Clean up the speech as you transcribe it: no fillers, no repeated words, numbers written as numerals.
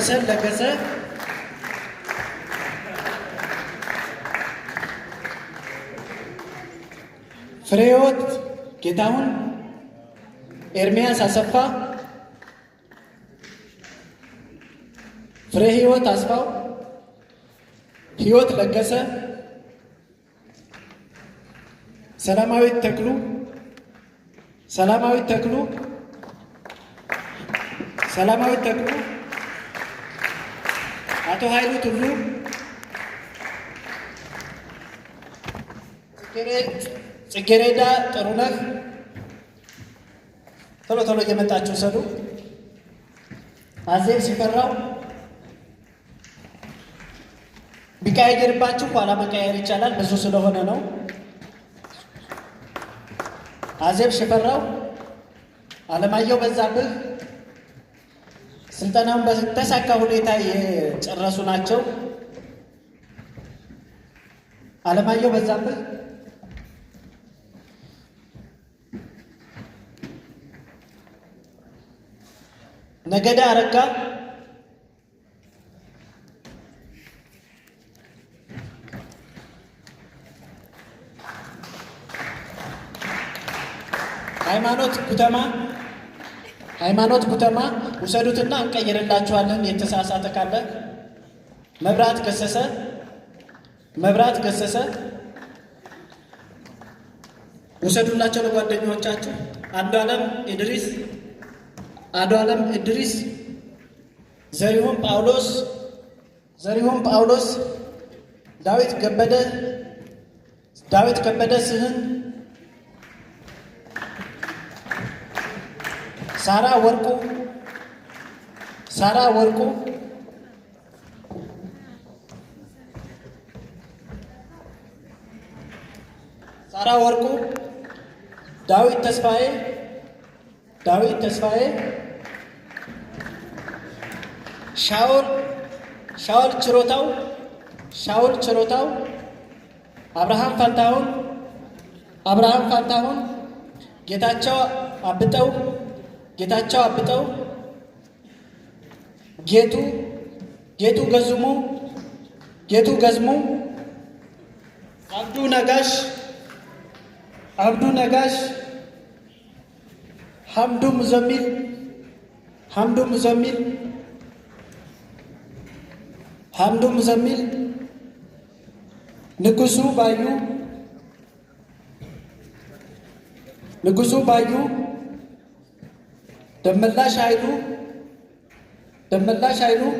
መሰል ለገሰ፣ ፍሬህይወት ጌታሁን፣ ኤርሚያስ አሰፋ፣ ፍሬህይወት አስፋው፣ ህይወት ለገሰ፣ ሰላማዊት ተክሉ፣ ሰላማዊት ተክሉ፣ ሰላማዊት ተክሉ፣ አቶ ኃይሉ ቱሉ፣ ጽጌሬዳ ጥሩነህ። ቶሎ ቶሎ እየመጣችሁ ሰዱ። አዜብ ሲፈራው። ቢቀያየርባችሁ ኋላ መቀየር ይቻላል፣ ብዙ ስለሆነ ነው። አዜብ ሽፈራው፣ አለማየሁ በዛብህ ስልጠናውን በተሳካ ሁኔታ የጨረሱ ናቸው። አለማየሁ በዛብህ፣ ነገዳ አረጋ፣ ሃይማኖት ኩተማ ውሰዱትና እንቀይርላችኋለን የተሳሳተ ካለ። መብራት ገሰሰ ውሰዱላቸው ለጓደኞቻችሁ። አንዱ ዓለም ኢድሪስ፣ ዘሪሁን ጳውሎስ፣ ዳዊት ከበደ ስህን፣ ሳራ ወርቁ፣ ዳዊት ተስፋዬ፣ ሻውል ችሮታው፣ አብርሃም ፋንታሁን፣ ጌታቸው አብጠው፣ ጌቱ ገዝሙ፣ አብዱ ነጋሽ፣ ሐምዱ ሙዘሚል፣ ንጉሱ ባዩ፣ ደመላሽ ኃይሉ